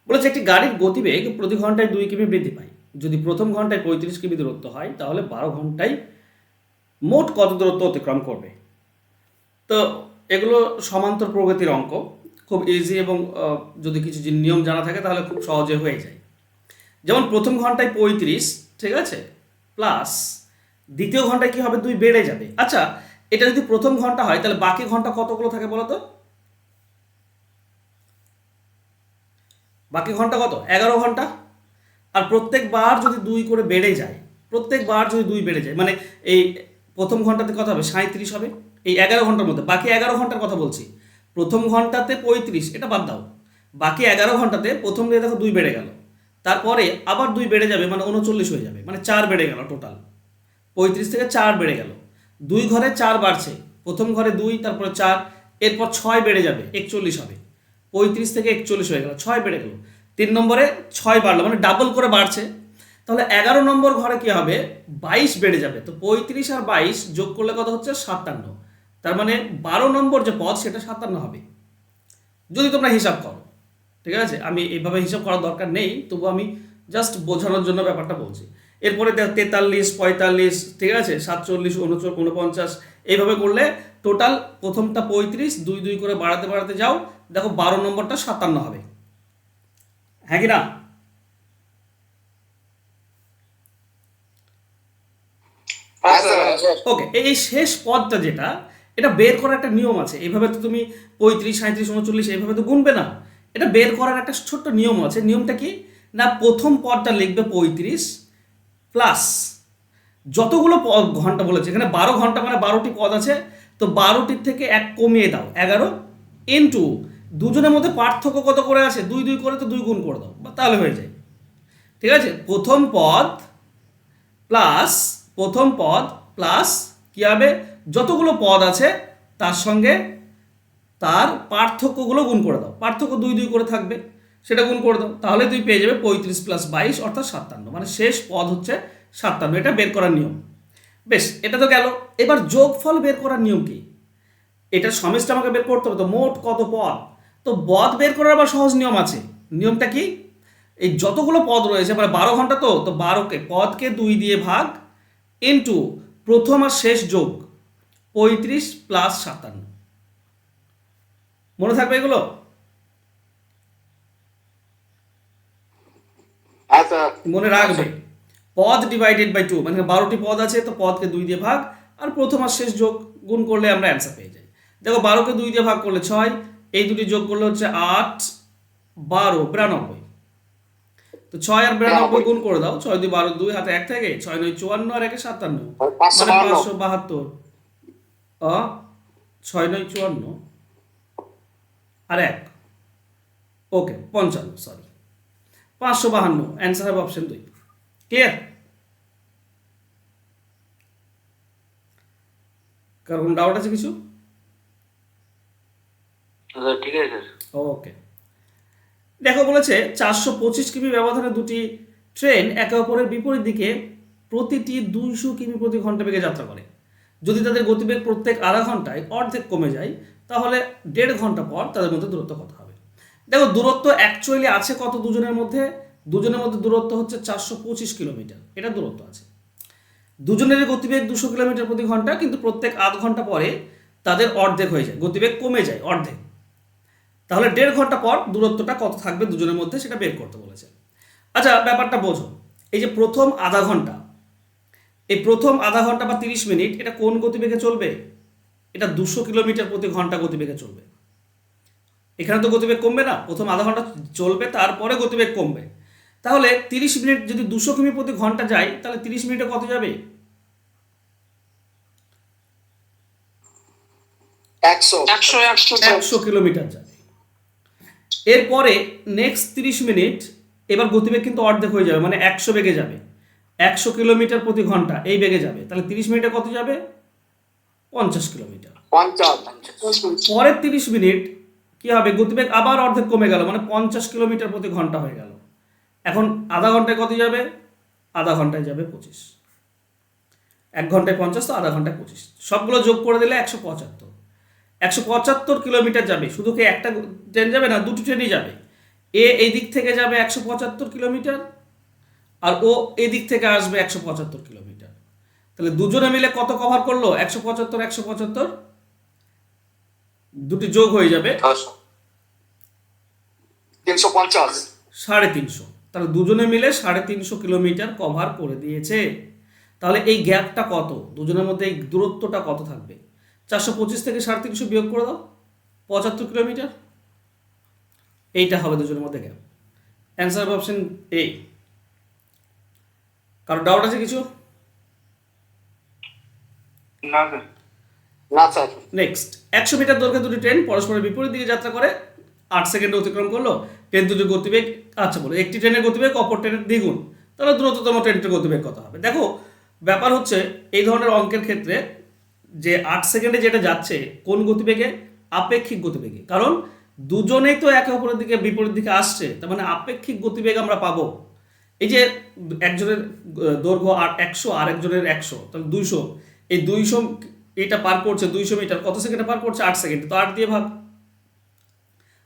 বলেছে একটি গাড়ির গতিবেগ প্রতি ঘন্টায় 2 কিমি বৃদ্ধি পায়। যদি প্রথম ঘন্টায় 35 কিমি দূরত্ব হয় তাহলে 12 ঘন্টায় মোট কত দূরত্ব অতিক্রম করবে। তো এগুলো সমান্তর প্রগতির অঙ্ক, খুব ইজি এবং যদি কিছু নিয়ম জানা থাকে তাহলে খুব সহজে হয়ে যায়। যেমন প্রথম ঘন্টায় 35, ঠিক আছে, প্লাস দ্বিতীয় ঘন্টায় কি হবে, 2 বেড়ে যাবে। আচ্ছা, এটা যদি প্রথম ঘন্টা হয় তাহলে বাকি ঘন্টা কতগুলো থাকে বলো তো? বাকি ঘন্টা কত? 11 ঘন্টা। আর প্রত্যেকবার যদি 2 করে বেড়ে যায়, প্রত্যেকবার যদি 2 বেড়ে যায়, মানে এই প্রথম ঘন্টাতে কত হবে, 37 হবে। এই 11 ঘন্টার মধ্যে বাকি 11 ঘন্টার কথা বলছি। প্রথম ঘন্টাতে 35, এটা বাদ দাও। বাকি 11 ঘন্টাতে প্রথম দিয়ে দেখো 2 বেড়ে গেল, তারপরে আবার 2 বেড়ে যাবে, মানে 39 হয়ে যাবে, মানে 4 বেড়ে গেল টোটাল। 35 থেকে 4 বেড়ে গেল, 2 ঘরে 4 বাড়ছে, প্রথম ঘরে 2, তারপরে 4, এরপর 6 বেড়ে যাবে, 41 হবে। 35 থেকে 41 হয়ে গেল, 6 বেড়ে গেল, 3 নম্বরে 6 বাড়লো, মানে ডাবল করে বাড়ছে। তাহলে 11 নম্বর ঘরে কি হবে, 22 বেড়ে যাবে। তো 35 আর 22 যোগ করলে কত হচ্ছে, 57। তার মানে 12 নম্বর যে পদ সেটা 57 হবে, যদি তোমরা হিসাব করো। ঠিক আছে, আমি এইভাবে হিসাব করার দরকার নেই, তবু আমি জাস্ট বোঝানোর জন্য ব্যাপারটা বলছি। এরপরে দেখো 43, 45, ঠিক আছে, 47, 49, এইভাবে করলে টোটাল প্রথমটা 35, 2 2 করে বাড়াতে বাড়াতে যাও, দেখো 12 নম্বরটা 57 হবে। হ্যাঁ কি না? ওকে, এই শেষ পদটা যেটা, এটা বের করার একটা নিয়ম আছে। এইভাবে তো তুমি 35, 37, 39 এইভাবে তো গুনবে না। এটা বের করার একটা ছোট্ট নিয়ম আছে। নিয়মটা কি না, প্রথম পদটা লিখবে 35 প্লাস যতগুলো ঘন্টা বলেছে, এখানে 12 ঘন্টা মানে 12টি পদ আছে, তো 12টির থেকে 1 কমিয়ে দাও, 11 ইন্টু দুজনের মধ্যে পার্থক্য কত করে আছে, 2 2 করে, তো 2 গুণ করে দাও, তাহলে হয়ে যায়। ঠিক আছে, প্রথম পদ প্লাস প্রথম পদ প্লাস কী হবে, যতগুলো পদ আছে তার সঙ্গে তার পার্থক্যগুলো গুণ করে দাও, পার্থক্য 2 2 করে থাকবে, সেটা গুণ করে দাও, তাহলে তুই পেয়ে যাবে 35 প্লাস 22 অর্থাৎ 57, মানে শেষ পদ হচ্ছে 57। এটা বের করার নিয়ম। বেশ, এটা তো গেল। এবার যোগফল বের করার নিয়ম কি, এটার সমষ্টি আমাকে বের করতে হবে, তো মোট কত পদ। তো পদ বের করার আবার সহজ নিয়ম আছে। নিয়মটা কি, এই যতগুলো পদ রয়েছে, মানে 12 ঘন্টা, তো 12কে পদকে 2 দিয়ে ভাগ ইন্টু প্রথম আর শেষ যোগ 35 প্লাস 57। মনে থাকবে এগুলো? মনে রাখবে, পদ ডিভাইডেড বাই 2, মানে 12টি পদ আছে, তো পদকে 2 দিয়ে ভাগ, আর প্রথম আর শেষ যোগ গুণ করলে আমরা অ্যান্সার পেয়ে যাই। দেখো 12কে 2 দিয়ে ভাগ করলে 6, এই দুটি যোগ করলে হচ্ছে 8, 12, 92। তো 6 আর 92 গুণ করে দাও, 6 2 12, 2 হাতে 1 থাকে, 6 9 54 আর 1 57, মানে 572, 6 9 54 আর 1, ওকে 55, সরি 552, অ্যান্সার হবে অপশন 2। ক্লিয়ার? কারণ কোনো ডাউট আছে কিছু? ঠিক আছে। ওকে, দেখো বলেছে 425 কিমি ব্যবধানে দুটি ট্রেন একে অপরের বিপরীত দিকে প্রতিটি 200 কিমি প্রতি ঘন্টা বেগে যাত্রা করে। যদি তাদের গতিবেগ প্রত্যেক আধা ঘন্টায় অর্ধেক কমে যায় তাহলে 1.5 ঘন্টা পর তাদের মধ্যে দূরত্ব কত হবে। দেখো দূরত্ব অ্যাকচুয়ালি আছে কত দুজনের মধ্যে, দুজনের মধ্যে দূরত্ব হচ্ছে 425 কিলোমিটার, এটা দূরত্ব আছে। দুজনের গতিবেগ 200 কিলোমিটার প্রতি ঘন্টা, কিন্তু প্রত্যেক আধ ঘন্টা পরে তাদের অর্ধেক হয়ে যায়, গতিবেগ কমে যায় অর্ধেক। তাহলে 1.5 ঘন্টা পর দূরত্বটা কত থাকবে দুজনের মধ্যে সেটা বের করতে বলেছে। আচ্ছা, ব্যাপারটা বোঝো, এই যে প্রথম আধা ঘন্টা, এই প্রথম আধা ঘন্টা বা 30 মিনিট, এটা কোন গতিবেগে চলবে, এটা 200 কিলোমিটার প্রতি ঘন্টা গতিবেগে চলবে। এখানে তো গতিবেগ কমবে না, প্রথম আধা ঘন্টা চলবে, তারপরে গতিবেগ কমবে। তাহলে 30 মিনিট যদি 200 কিমি প্রতি ঘন্টা যায়, তাহলে 30 মিনিটে কত যাবে, 100 কিলোমিটার যাবে। এরপরে নেক্সট 30 মিনিট এবার গতিবেগ কিন্তু অর্ধেক হয়ে যাবে, মানে 100 বেগে যাবে, 100 কিলোমিটার প্রতি ঘন্টা এই বেগে যাবে, তাহলে 30 মিনিটে কত যাবে, 50 কিলোমিটার। পরের 30 মিনিট কি হবে, গতিবেগ আবার অর্ধেক কমে গেল, মানে 50 কিলোমিটার প্রতি ঘন্টা হয়ে গেল। এখন আধা ঘন্টায় কত যাবে, আধা ঘন্টায় যাবে 25, 1 ঘন্টায় 50, তো আধা ঘন্টায় 25, সবগুলো যোগ করে দিলে 175 কিলোমিটার যাবে। শুধু কি একটা ট্রেন যাবে না, দুটি ট্রেনই যাবে। এ এই দিক থেকে যাবে 175 কিলোমিটার, আর ও এই দিক থেকে আসবে 175 কিলোমিটার। তাহলে দুজনে মিলে কত কভার করলো? 175 175, দুটি যোগ হয়ে যাবে 350। 350। তাহলে দুজনে মিলে 350 কিলোমিটার কভার করে দিয়েছে। তাহলে এই গ্যাপটা কত, দুজনের মধ্যে এই দূরত্বটা কত থাকবে? 425 থেকে 350 বিয়োগ করে দাও, 75 কিলোমিটার। এইটা হবে দুজনের মধ্যে গ্যাপ। অ্যান্সার হবে অপশন এ। কারো ডাউট আছে কিছু? না স্যার। না স্যার। নেক্সট, 100 মিটার দৈর্ঘ্যে দুটি ট্রেন পরস্পরের বিপরীত দিকে যাত্রা করে 8 সেকেন্ডে অতিক্রম করলো। ট্রেন দুটির গতিবেগ, আচ্ছা বলো, একটি ট্রেনের গতিবেগ অপর ট্রেনের দ্বিগুণ, তাহলে দ্রুততম ট্রেনটির গতিবেগ কত হবে? দেখো ব্যাপার হচ্ছে এই ধরনের অঙ্কের ক্ষেত্রে যে 8 সেকেন্ডে যেটা যাচ্ছে কোন গতিবেগে? আপেক্ষিক গতিবেগে। কারণ দুজনেই তো একে অপরের দিকে বিপরীত দিকে আসছে, তার মানে আপেক্ষিক গতিবেগ আমরা পাবো। এই যে একজনের দৈর্ঘ্য 100 আর একজনের 100, তাহলে 200, এই 200 এটা পার করছে 200 মিটার কত সেকেন্ডে পার করছে? 8 সেকেন্ডে। তো 8 দিয়ে ভাগ,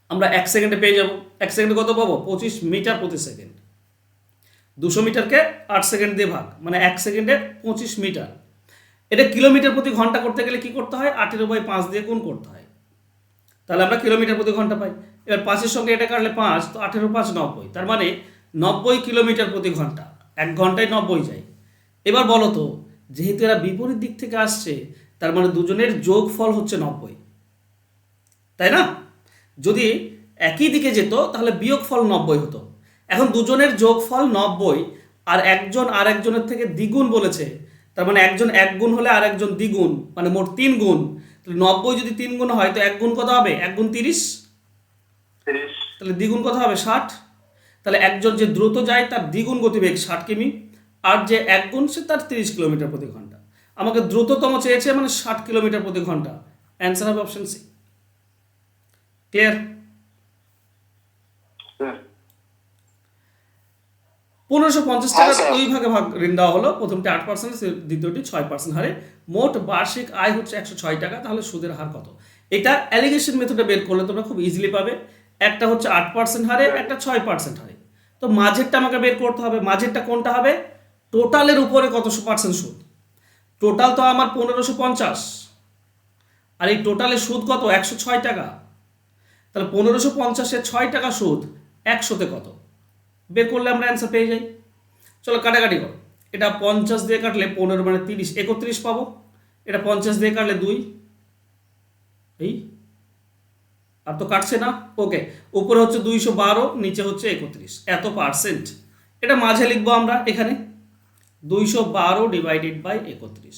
আমরা 1 সেকেন্ডে পেয়ে যাব। 1 সেকেন্ডে কত পাবো? 25 মিটার প্রতি সেকেন্ড। 200 মিটারকে 8 সেকেন্ড দিয়ে ভাগ, মানে 1 সেকেন্ডে 25 মিটার। এটা কিলোমিটার প্রতি ঘন্টা করতে গেলে কি করতে হয়? 18/5 দিয়ে গুণ করতে হয়, তাহলে আমরা কিলোমিটার প্রতি ঘন্টা পাই। এবার 5-এর সঙ্গে এটা কাটলে 5, তো 18×5 90, তার মানে 90 কিলোমিটার প্রতি ঘন্টা। 1 ঘন্টায় 90 যায়। এবার বলো তো, যেহেতু এরা বিপরীত দিক থেকে আসছে, তার মানে দুজনের যোগফল হচ্ছে 90, তাই না? যদি একই দিকে যেত তাহলে বিয়োগফল 90 হতো। এখন দুজনের যোগফল 90, আর একজন আর একজনের থেকে দ্বিগুণ বলেছে, তার মানে একজন 1 গুণ হলে আর একজন দ্বিগুণ, মানে মোট 3 গুণ। তাহলে 90 যদি 3 গুণ হয় তো 1 গুণ কত হবে? 1 গুণ 30, তাহলে দ্বিগুণ কত হবে? 60। তাহলে একজন যে দ্রুত যায় তার দ্বিগুণ গতিবেগ 60 কিমি, আর যে 1 গুণ সে তার 30 কিলোমিটার প্রতি ঘন্টা। আমাকে দ্রুততম চেয়েছে, মানে 60 কিলোমিটার প্রতি ঘন্টা। অ্যান্সার হবে অপশন সি। ক্লিয়ার? 1550 টাকা দুই ভাগে ভাগ ঋণ দেওয়া হলো, প্রথমটি 8%, দ্বিতীয়টি 6% হারে। মোট বার্ষিক আয় হচ্ছে 106 টাকা, তাহলে সুদের হার কত? এটা অ্যালিগেশন মেথডে বের করলে তোমরা খুব ইজিলি পাবে। একটা হচ্ছে 8% হারে, একটা 6% হারে। তো মাঝেরটা আমাকে বের করতে হবে। মাঝেরটা কোনটা হবে? টোটালের উপরে কত পার্সেন্ট সুদ? টোটাল তো আমার 1550, আর এই টোটালের সুদ কত? 106 টাকা। তাহলে 1550-এ 6 টাকা সুদ, 100-তে কত? বের করলে আমরা অ্যান্সার পেয়ে যাই। চলো কাটাকাটি করো। এটা 50 দিয়ে কাটলে 15 মানে 30, 31 পাবো। এটা 50 দিয়ে কাটলে 2, এই আর তো কাটছে না। ওকে, উপরে হচ্ছে 212, নিচে হচ্ছে 31, এত পার্সেন্ট। এটা মাঝে লিখবো আমরা এখানে 212/31।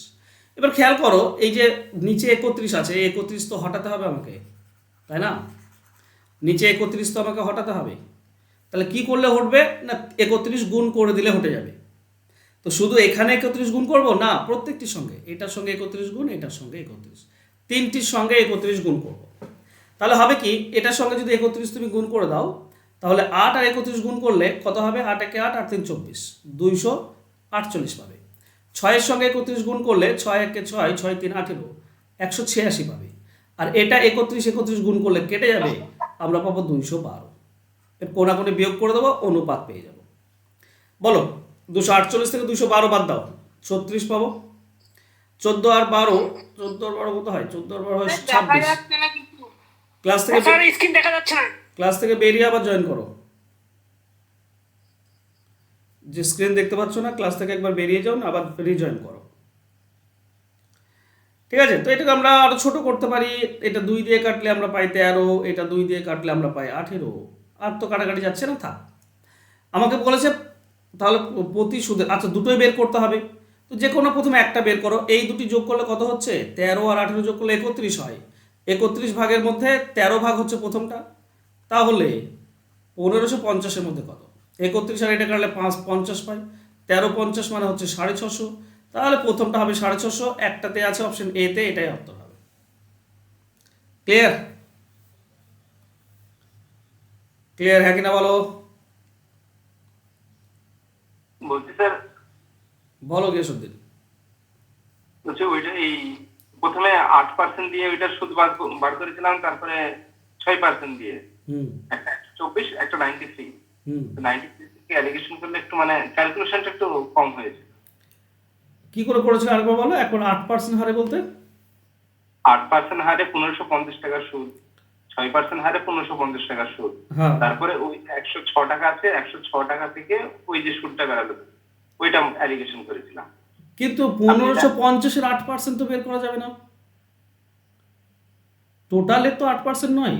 এবার খেয়াল করো, এই যে নিচে 31 আছে, 31 তো হটাতে হবে আমাকে, তাই না? নিচে 31 তো আমাকে হটাতে হবে। তাহলে কি করলে হটবে? না 31 গুণ করে দিলে হটে যাবে। তো শুধু এখানে 31 গুণ করব না, প্রত্যেকটির সঙ্গে, এটার সঙ্গে 31 গুণ, এটার সঙ্গে 31, তিনটির সঙ্গে 31 গুণ করব। তাহলে হবে কি, এটার সঙ্গে যদি 31 তুমি গুণ করে দাও, তাহলে 8 আর 31 গুণ করলে কত হবে? 8 একে 8, 8 3 24, 248 পাবে। 6-এর সঙ্গে 31 গুণ করলে 6 একে 6, 6 3 18, 186 পাবে। আর এটা 31 গুণ করলে কেটে যাবে, আমরা পাবো 212। এর কোনাকুনি বিয়োগ করে দেবো, অনুপাত পেয়ে যাব। বলো, 248 থেকে 212 বাদ দাও, 36 পাবো। 14 আর 12, 14 আর 12 কত হয়? 14 আর 12 হয় 26। ক্লাস থেকে বেরিয়ে আবার জয়েন করো। যে স্ক্রিন দেখতে পাচ্ছ না, ক্লাস থেকে একবার বেরিয়ে যাও, আবার রিজয়েন করো। ঠিক আছে? তো এটাকে আমরা আরো ছোট করতে পারি। এটা 2 দিয়ে কাটলে আমরা পাই 13, এটা 2 দিয়ে কাটলে আমরা পাই 18। আর তো কাটাকাটি যাচ্ছে না, থাক। আমাকে বলেছে তাহলে প্রতি সুদের, আচ্ছা দুটোই বের করতে হবে। তো যে কোনো প্রথমে একটা বের করো। এই দুটি যোগ করলে কত হচ্ছে? 13 আর 18 যোগ করলে 31 হয়। 31 ভাগের মধ্যে 13 ভাগ হচ্ছে প্রথমটা, তাহলে 1550-এর মধ্যে কত? 31 আর এটা কাটলে 50 পাই। 13×50 মানে হচ্ছে 650, তাহলে প্রথমটা হবে 650, একটাতে আছে অপশন এ তে, এটাই উত্তর হবে। ক্লিয়ার? ক্লিয়ার হ্যাঁ কিনা বলো? বলছি স্যার। বলো গিয়াসুদ্দিন। বলছি ওইটা এই প্রথমে 8% দিয়ে ওইটার সুদ বার করেছিলাম, তারপরে 6% দিয়ে। 124, একটা 93। হুম 93 থেকে অ্যালিগেশন করলে একটু মানে ক্যালকুলেশনটা একটু কম হয়েছে। কি করে করেছিল আরেকবার বলো, এখন 8% হারে বলতে? 8% হারে 1550 টাকার সুদ, 6% হারে 1550 টাকার সুদ। হ্যাঁ তারপরে ওই 106 টাকা আছে, 106 টাকা থেকে ওই যে সুদটা বেড়ালো, ওইটা অ্যালিগেশন করেছিলাম। কিন্তু আপনি 1550-এর 8% তো বের করা যাবে না, টোটালের তো 8% নয়।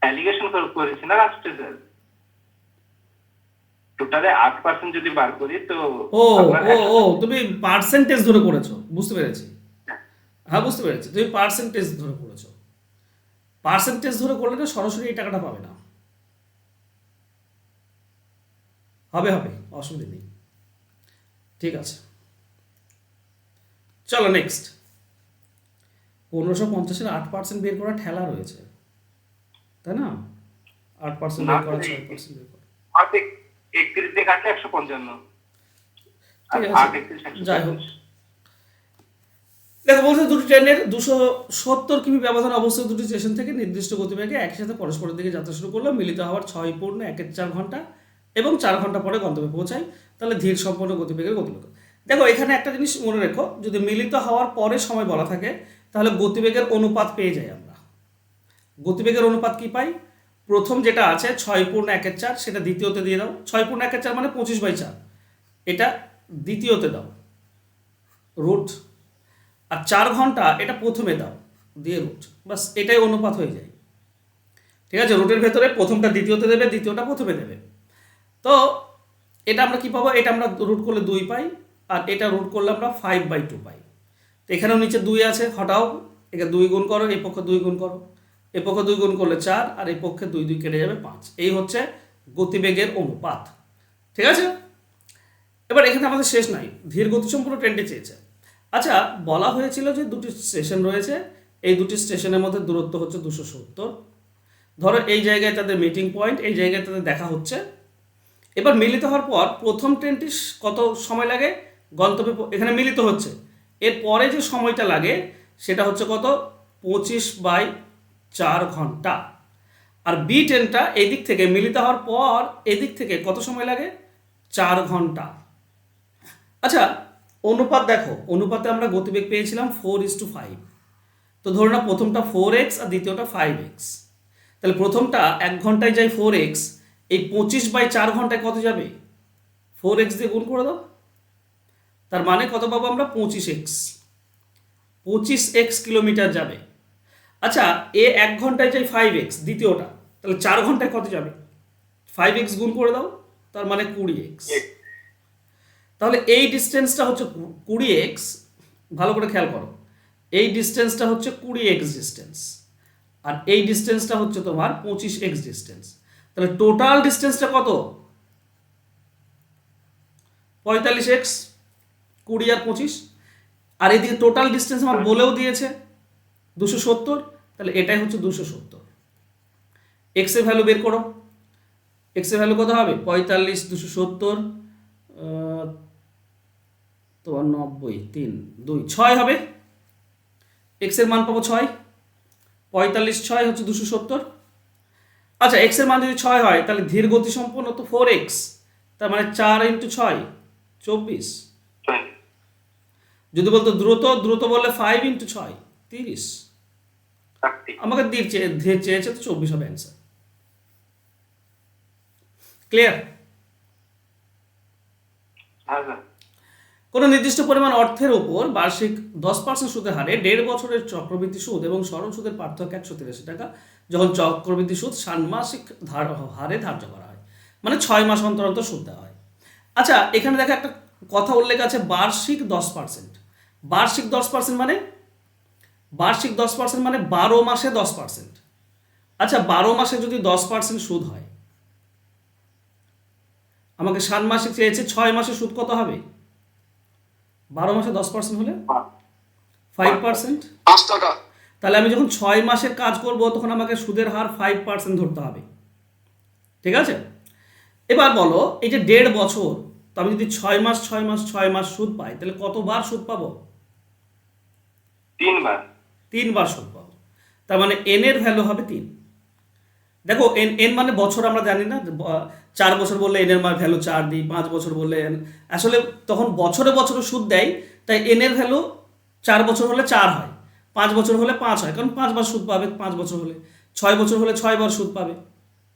অ্যালিগেশন করেছি না লাস্টে স্যার, টোটালে 8% যদি বার করি তো ও আপনার ও ও তুমি পার্সেন্টেজ ধরে করেছো, বুঝতে পেরেছি। হ্যাঁ বুঝতে পেরেছি, তুমি পার্সেন্টেজ ধরে করেছো। পার্সেন্টেজ ধরে করলে না সরাসরি এই টাকাটা পাবে না। হবে হবে, অসুবিধা নেই, ঠিক আছে। চলো নেক্সট। 1550-এর 8% বের করা ঠেলা রয়েছে, তাই না? 8% না বের করা, স্যার, 6% বের করা, 31 দিয়ে কাটলে 155, আর ঠিক 8 আছে। 31 যাই হোক, 150। দেখো বলছে দুটি ট্রেনের 270 কিমি ব্যবধান অবস্থিত দুটি স্টেশন থেকে নির্দিষ্ট গতিবেগে একই সাথে পরস্পরের দিকে যাত্রা শুরু করলো, মিলিত হওয়ার 6.1-4 ঘন্টা এবং 4 ঘন্টা পরে গন্তব্যে পৌঁছায়, তাহলে ধীর সম্পন্ন গতিবেগের গতিবেগ। দেখো এখানে একটা জিনিস মনে রেখো, যদি মিলিত হওয়ার পরে সময় বলা থাকে তাহলে গতিবেগের অনুপাত পেয়ে যাই আমরা। গতিবেগের অনুপাত কি পাই? প্রথম যেটা আছে 6.1/4, সেটা দ্বিতীয়তে দিয়ে দাও। 6.1/4 মানে 25/4, এটা দ্বিতীয়তে দাও রুট। আর 4 ঘন্টা এটা প্রথমে দাও দিয়ে রুট, বাস এটাই অনুপাত হয়ে যায়। ঠিক আছে, রুটের ভেতরে প্রথমটা দ্বিতীয়তে দেবে, দ্বিতীয়টা প্রথমে দেবে। তো এটা আমরা কি পাবো? এটা আমরা রুট করলে 2 পাই, আর এটা রুট করলে আমরা 5/2 পাই। তো এখানেও নিচে 2 আছে, হটাও, একে 2 গুণ করো, এই পক্ষে 2 গুণ করো, এই পক্ষে 2 গুণ করলে 4, আর এই পক্ষে 2 2 কেটে যাবে 5। এই হচ্ছে গতিবেগের অনুপাত। ঠিক আছে, এবার এখানে আমাদের শেষ নাই, ধীর গতিসম্পন্ন ট্রেনটি চেয়েছে। আচ্ছা, বলা হয়েছিল যে দুটি স্টেশন রয়েছে, এই দুটি স্টেশনের মধ্যে দূরত্ব হচ্ছে 270। ধরো এই জায়গায় তাদের মিটিং পয়েন্ট, এই জায়গায় তাদের দেখা হচ্ছে। এবার মিলিত হওয়ার পর প্রথম ট্রেনটি কত সময় লাগে গন্তব্যে এখানে মিলিত হচ্ছে, এর পরে যে সময়টা লাগে সেটা হচ্ছে কত? 25/4 ঘন্টা। আর বি ট্রেনটা এই দিক থেকে মিলিত হওয়ার পর এদিক থেকে কত সময় লাগে? 4 ঘন্টা। আচ্ছা, অনুপাত দেখো, অনুপাতে আমরা গতিবেগ পেয়েছিলাম 4:5। তো ধরো না প্রথমটা 4x আর দ্বিতীয়টা 5x, তাহলে প্রথমটা 1 ঘন্টায় যায় 4x, এই 25/4 ঘন্টায় কত যাবে? 4x দিয়ে গুণ করে দাও, তার মানে কত পাবো আমরা? 25x। 25x কিলোমিটার যাবে। আচ্ছা, এ 1 ঘন্টায় যায় 5x দ্বিতীয়টা, তাহলে 4 ঘন্টায় কত যাবে? 5x গুণ করে দাও, তার মানে 20x। তাহলে এই ডিস্টেন্সটা হচ্ছে 20x। ভালো করে খেয়াল করো, এই ডিস্টেন্সটা হচ্ছে 20x ডিস্টেন্স, আর এই ডিস্টেন্সটা হচ্ছে তোমার 25x ডিস্টেন্স। তাহলে টোটাল ডিস্টেন্সটা কত? 45x, 20 আর 25। আর এদিকে টোটাল ডিস্টেন্স আমার বলেও দিয়েছে 270, তাহলে এটাই হচ্ছে 270। এক্স এর ভ্যালু বের করো, এক্স এর ভ্যালু কত হবে? 45, 270, তোমার 90, 3, 2, 6 হবে। এক্স এর মান পাবো 6, 45 6 হচ্ছে 270। আচ্ছা, এক্স এর মান যদি 6 হয় তাহলে ধীর গতি সম্পন্ন তো 4x, তার মানে 4 × 6 24। যদি বলতো দ্রুত, দ্রুত বললে 5 × 6 30। আমাকে ধীর চেয়েছে, তো 24 হবে অ্যান্সার। ক্লিয়ার? হ্যাঁ স্যার। কোনো নির্দিষ্ট পরিমাণ অর্থের উপর বার্ষিক 10% সুদের হারে 1.5 বছরের চক্রবৃদ্ধি সুদ এবং সরল সুদের পার্থক্য 183 টাকা, যখন চক্রবৃদ্ধি সুদ ষান্মাসিক হারে ধার্য করা হয়, মানে 6 মাস অন্তর অন্তর সুদ দেওয়া হয়। আচ্ছা, এখানে দেখো একটা কথা উল্লেখ আছে, বার্ষিক 10%। বার্ষিক 10% মানে, বার্ষিক 10% মানে 12 মাসে 10%। আচ্ছা, 12 মাসে যদি 10% সুদ হয়, আমাকে ষান্মাসিক চেয়েছে, 6 মাসে সুদ কত হবে? 12 মাসে 10% হলে 5%। 5 টাকা। তাহলে আমি যখন 6 মাসের কাজ করব তখন আমাকে সুদের হার 5% ধরতে হবে। ঠিক আছে, এবার বলো এই যে 1.5 বছর, তো আমি যদি 6 মাস 6 মাস 6 মাস সুদ পাই, তাহলে কতবার সুদ পাবো? 3 বার। 3 বার সুদ পাবো। তার মানে n এর ভ্যালু হবে 3। দেখো এন এন মানে বছর আমরা জানি না, 4 বছর বললে এন এর ভ্যালু 4 দিই, 5 বছর বললে আসলে তখন বছরে বছরে সুদ দেয়, তাই এন এর ভ্যালু 4 বছর হলে 4 হয়, 5 বছর হলে 5 হয়, কারণ 5 বার সুদ পাবে 5 বছর হলে, 6 বছর হলে 6 বার সুদ পাবে,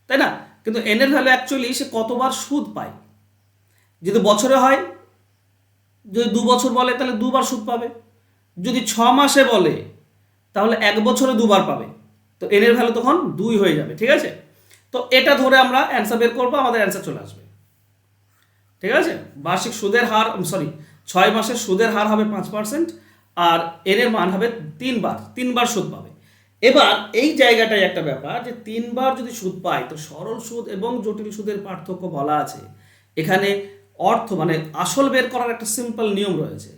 তাই না? কিন্তু এন এর ভ্যালু অ্যাকচুয়ালি সে কতবার সুদ পায়। যদি বছরে হয়, যদি 2 বছর বলে তাহলে 2 বার সুদ পাবে, যদি 6 মাসে বলে তাহলে 1 বছরে 2 বার পাবে, তো এন এর ভ্যালু তখন 2 হয়ে যাবে, ঠিক আছে? তো এটা ধরে আমরা অ্যান্সার বের করবো, আমাদের অ্যান্সার চলে আসবে, ঠিক আছে? বার্ষিক সুদের হার, সরি, 6 মাসের সুদের হার হবে 5%, আর এন এর মান হবে 3 বার সুদ পাবে। এবার এই জায়গাটায় একটা ব্যাপার, যে 3 বার যদি সুদ পায় তো সরল সুদ এবং জটিল সুদের পার্থক্য বলা আছে। এখানে অর্থ মানে আসল বের করার একটা সিম্পল নিয়ম রয়েছে।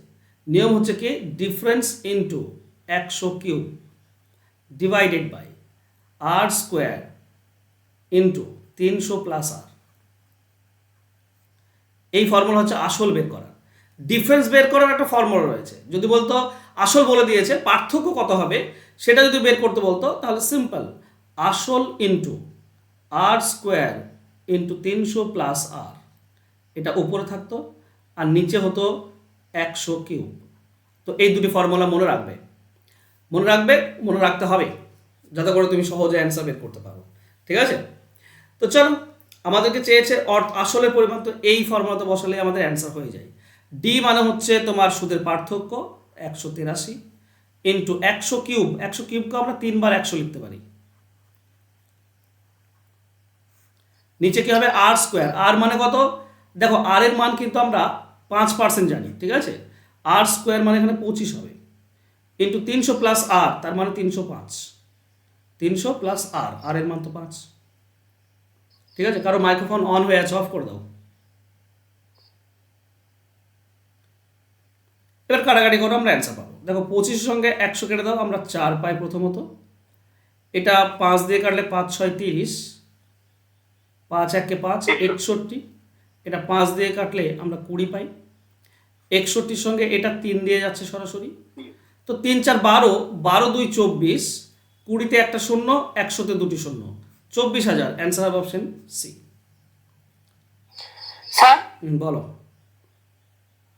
নিয়ম হচ্ছে কি, difference into 100³ divided by R square into 300 plus R. এই ফর্মুলা হচ্ছে আসল বের করা। ডিফারেন্স বের করার একটা ফর্মুলা রয়েছে। যদি বলতো আসল বলে দিয়েছে, পার্থক্য কত হবে সেটা যদি বের করতে বলতো, তাহলে সিম্পল, আসল ইন্টু আর স্কোয়ার ইন্টু 300 প্লাস আর, এটা উপরে থাকতো আর নিচে হতো 100³। তো এই দুটি ফর্মুলা মনে রাখবে, মনে রাখতে হবে, যাতে করে তুমি সহজে অ্যান্সার বের করতে পারো, ঠিক আছে? তো চলো, আমাদেরকে চেয়েছে আসলের পরিমাণ, তো এই ফর্মুলাতে বসালে আমাদের অ্যান্সার হয়ে যায়। ডি মানে হচ্ছে তোমার সুদের পার্থক্য 183 ইন্টু 100³। 100³ আমরা 3 বার 100 লিখতে পারি। নিচে কি হবে, আর স্কোয়ার। আর মানে কত, দেখো আর এর মান কিন্তু আমরা 5% জানি, ঠিক আছে? আর স্কোয়ার মানে এখানে 25 হবে, ইন্টু 300 প্লাস আর, তার মানে 305। 300 প্লাস আর, আর এর মান তো 5, ঠিক আছে? কারো মাইক্রোফোন অন হয়ে আছে, অফ করে দাও। এবার কাটাকাটি করে আমরা অ্যান্সার পাবো। দেখো 25-এর সঙ্গে 100 কেটে দাও, আমরা 4 পাই প্রথমত। এটা 5 দিয়ে কাটলে 5 6 30, 5 1 5 61। এটা 5 দিয়ে কাটলে আমরা 20 পাই। 61-র সঙ্গে এটা 3 দিয়ে যাচ্ছে সরাসরি, তো 3 4 12, 12 2 24, 20-তে একটা শূন্য, 100-তে দুটি শূন্য, 24,000। অ্যান্সার হবে অপশন সি। স্যার বলো।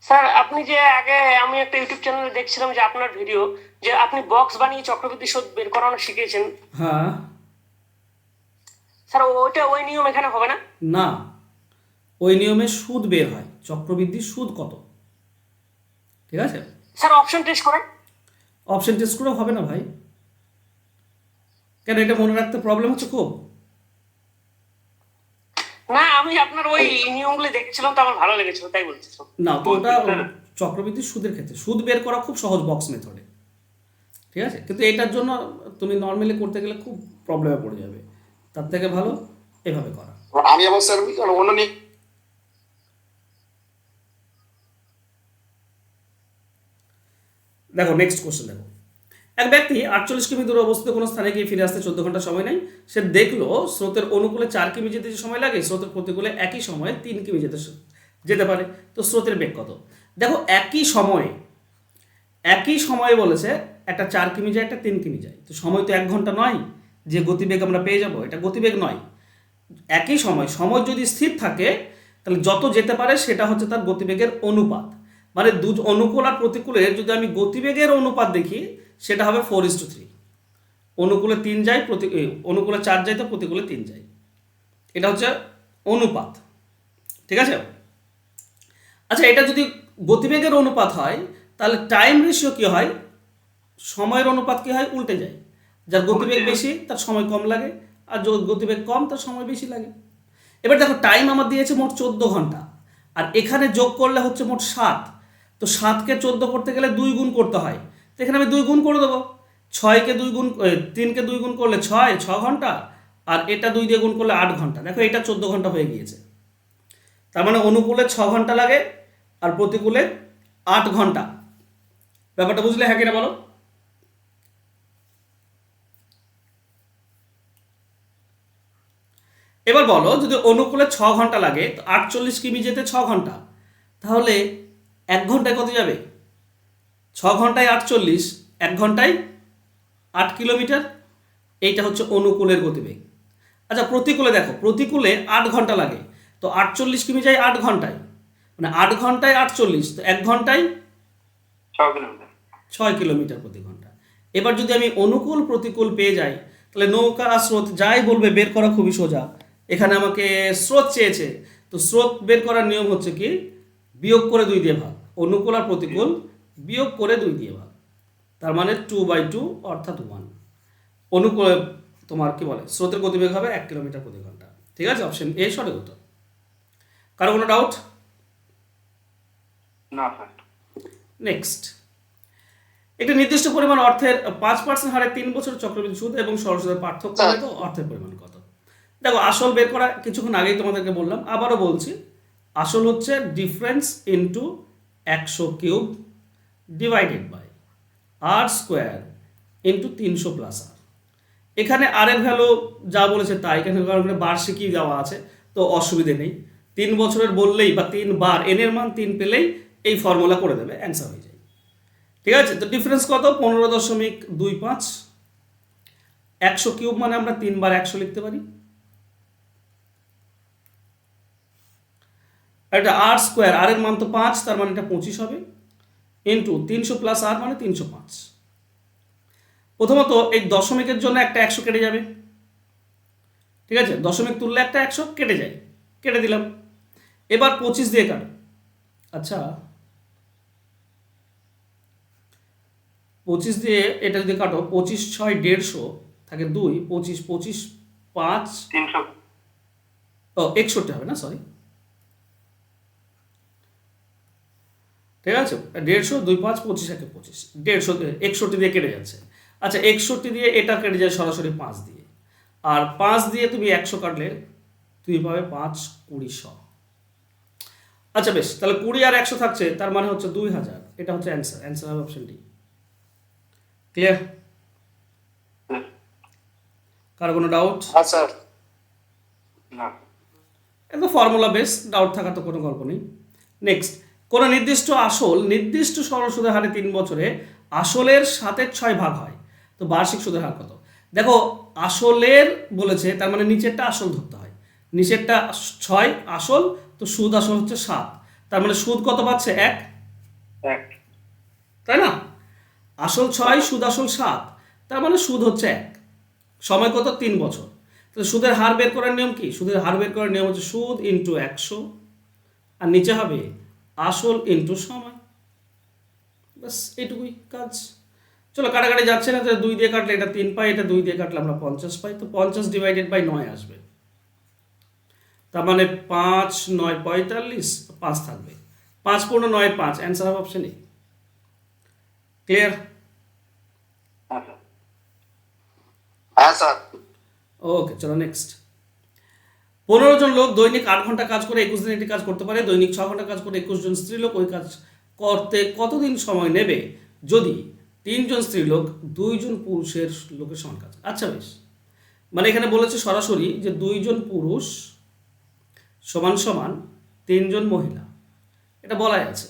স্যার আপনি যে আগে আমি একটা ইউটিউব চ্যানেলে দেখছিলাম যে আপনার ভিডিও, যে আপনি বক্স বানিয়ে চক্রবৃদ্ধি সুদ বের করানো শিখিয়েছেন। হ্যাঁ। স্যার ওই নিয়ম এখানে হবে না? না, ওই নিয়মে সুদ বের হয়, চক্রবৃদ্ধির সুদ কত, ঠিক আছে? স্যার অপশন টেস্ট করেন। অপশন টেস্ট করে হবে না ভাই, কেন? এটা মনে রাখতে প্রবলেম হচ্ছে খুব? না, আমি আপনার ওই নিয়মগুলো দেখেছিলাম, তো আমার ভালো লেগেছিল, তাই বলছিলাম। না, তো ওটা চক্রবৃদ্ধি সুদের ক্ষেত্রে সুদ বের করা খুব সহজ বক্স মেথডে, ঠিক আছে? কিন্তু এটার জন্য তুমি নর্মালি করতে গেলে খুব প্রবলেমে পড়ে যাবে, তার থেকে ভালো এভাবে করা। আমি আবার স্যার অন্য নিয়ে দেখো নেক্সট কোশ্চেন। দেখো, এক ব্যক্তি 48 কিমি দূরে অবস্থিত কোনো স্থানে গিয়ে ফিরে আসতে 14 ঘন্টা সময় নেয়। সে দেখলো স্রোতের অনুকূলে 4 কিমি যেতে যে সময় লাগে, স্রোতের প্রতিকূলে একই সময়ে 3 কিমি যেতে পারে। তো স্রোতের বেগ কত? দেখো একই সময়ে বলেছে, একটা 4 কিমি যায়, একটা 3 কিমি যায়, তো সময় তো 1 ঘন্টা নয় যে গতিবেগ আমরা পেয়ে যাব, এটা গতিবেগ নয়। একই সময় যদি স্থির থাকে তাহলে যত যেতে পারে সেটা হচ্ছে তার গতিবেগের অনুপাত। মানে অনুকূল আর প্রতিকূলে যদি আমি গতিবেগের অনুপাত দেখি, সেটা হবে 4:3। অনুকূলে 3 যায়, অনুকূলে 4 যায়, তো প্রতিকূলে 3 যায়। এটা হচ্ছে অনুপাত, ঠিক আছে? আচ্ছা, এটা যদি গতিবেগের অনুপাত হয় তাহলে টাইম রেশিও কি হয়, সময়ের অনুপাত কি হয়, উল্টে যায়। যার গতিবেগ বেশি তার সময় কম লাগে, আর যার গতিবেগ কম তার সময় বেশি লাগে। এবার দেখো টাইম আমার দিয়েছে মোট 14 ঘন্টা, আর এখানে যোগ করলে হচ্ছে মোট 7। তো 7কে 14 করতে গেলে 2 গুণ করতে হয়, তো এখানে আমি 2 গুণ করে দেবো। 3কে 2 গুণ করলে 6 ঘন্টা, আর এটা 2 দিয়ে গুণ করলে 8 ঘন্টা। দেখো এটা 14 ঘন্টা হয়ে গিয়েছে। তার মানে অনুকূলে 6 ঘন্টা লাগে আর প্রতিকূলে 8 ঘন্টা। ব্যাপারটা বুঝলে? হ্যাঁ কিনা বলো। এবার বলো, যদি অনুকূলে 6 ঘন্টা লাগে, তো 48 কিমি যেতে 6 ঘন্টা, তাহলে 1 ঘন্টায় কত যাবে? 6 ঘন্টায় 48, 1 ঘন্টায় 8 কিলোমিটার। এইটা হচ্ছে অনুকূলের গতিবেগ। আচ্ছা প্রতিকূলে দেখো, প্রতিকূলে 8 ঘন্টা লাগে, তো 48 কিমি যায় 8 ঘন্টায়, মানে 8 ঘন্টায় 48, তো 1 ঘন্টায় 6 কিলোমিটার। 6 কিলোমিটার প্রতি ঘন্টা। এবার যদি আমি অনুকূল প্রতিকূল পেয়ে যাই, তাহলে নৌকা আর স্রোত যাই বলবে বের করা খুবই সোজা। এখানে আমাকে স্রোত চেয়েছে, তো স্রোত বের করার নিয়ম হচ্ছে কি, বিয়োগ করে 2 দিয়ে ভাগ, অনুকূল আর প্রতিকূল বিয়োগ করে 2 দিয়ে ভাগ, তার মানে 2/2 অর্থাৎ 1। অনুকূল তোমার কি বলে স্রোতের গতিবেগ হবে 1 কিলোমিটার প্রতি ঘন্টা। ঠিক আছে, অপশন এ সঠিক উত্তর। কারো কোনো ডাউট? না স্যার। নেক্সট, একটি নির্দিষ্ট পরিমাণ অর্থের 5% হারে 3 বছর চক্রবৃদ্ধি সুদ এবং সরল সুদের পার্থক্য হলে তো অর্থের পরিমাণ কত? দেখো আসল বের করা কিছুক্ষণ আগেই তোমাদেরকে বললাম, আবারও বলছি, আসল হচ্ছে difference into 100 cube divided by R square into 300 plus R. এখানে আর এর ভ্যালু যা বলেছে তাই, এখানে কারণ বার্ষিকই দেওয়া আছে, তো অসুবিধে নেই। 3 বছরের বললেই বা 3 বার এন এর মান 3 পেলেই এই ফর্মুলা করে দেবে, অ্যান্সার হয়ে যায়। ঠিক আছে, তো ডিফারেন্স কত? 15.25। 100 কিউব মানে আমরা 3 বার 100 লিখতে পারি। এটা আর স্কোয়ার, আর এর মান তো 5, তার মানে এটা 25 হবে, ইন্টু 300 প্লাস আর মানে 305। প্রথমত এই দশমিকের জন্য একটা 100 কেটে যাবে, ঠিক আছে, দশমিক তুললে একটা 100 কেটে যায়, কেটে দিলাম। এবার 25 দিয়ে কাটো। আচ্ছা 25 দিয়ে এটা যদি কাটো, 25 6 150 থাকে 2, 25 25 5 300। ও 61 হবে না, সরি, ঠিক আছে, 150 2 5 25 1 25, 150 61 দিয়ে কেটে যাচ্ছে। আচ্ছা 61 দিয়ে এটা কেটে যায় সরাসরি 5 দিয়ে, আর 5 দিয়ে তুমি 100 কাটলে তুমি পাবে 5 20 100। আচ্ছা বেশ, তাহলে 20 আর 100 থাকছে, তার মানে হচ্ছে 2000। এটা হচ্ছে অ্যান্সার, অ্যান্সার হবে অপশন ডি। ক্লিয়ার? কারো কোনো ডাউট? হ্যাঁ স্যার। না। এটা ফর্মুলা বেস, ডাউট থাকার তো কোনো গল্প নেই। নেক্সট, কোনো নির্দিষ্ট আসল নির্দিষ্ট সরল সুদের হারে 3 বছরে আসলের 7/6 ভাগ হয়, তো বার্ষিক সুদের হার কত? দেখো আসলের বলেছে, তার মানে নিচেরটা আসল ধরতে হয়, নিচেরটা 6 আসল, তো সুদ আসল হচ্ছে 7, তার মানে সুদ কত পাচ্ছে? 1, এক। তাই না? আসল 6 সুদ আসল 7, তার মানে সুদ হচ্ছে 1, সময় কত? 3 বছর। তাহলে সুদের হার বের করার নিয়ম কি? সুদের হার বের করার নিয়ম হচ্ছে সুদ ইন্টু 100, আর নিচে হবে আসল ইন্টু সময়। বাস এইটুকুই কাজ। চলো কাটাকাটি যাচ্ছে না, তো 2 দিয়ে কাটলে এটা 3 পাই, এটা 2 দিয়ে কাটলে আমরা 50 পাই, তো 50 ডিভাইডেড বাই 9 আসবে, তার মানে 5 9 45, 5 থাকবে, 5 পূর্ণ 9 5, অ্যান্সার হবে অপশন এ। ক্লিয়ার? হ্যাঁ স্যার। হ্যাঁ স্যার। ওকে চলো নেক্সট। 15 জন লোক দৈনিক 8 ঘন্টা কাজ করে 21 দিন একটি কাজ করতে পারে, দৈনিক 6 ঘন্টা কাজ করে 21 জন স্ত্রী লোক ওই কাজ করতে কতদিন সময় নেবে যদি 3 জন স্ত্রী লোক 2 জন পুরুষের লোকের সমান কাজ? আচ্ছা বেশ, মানে এখানে বলেছে সরাসরি যে 2 জন পুরুষ সমান সমান 3 জন মহিলা, এটা বলাই আছে।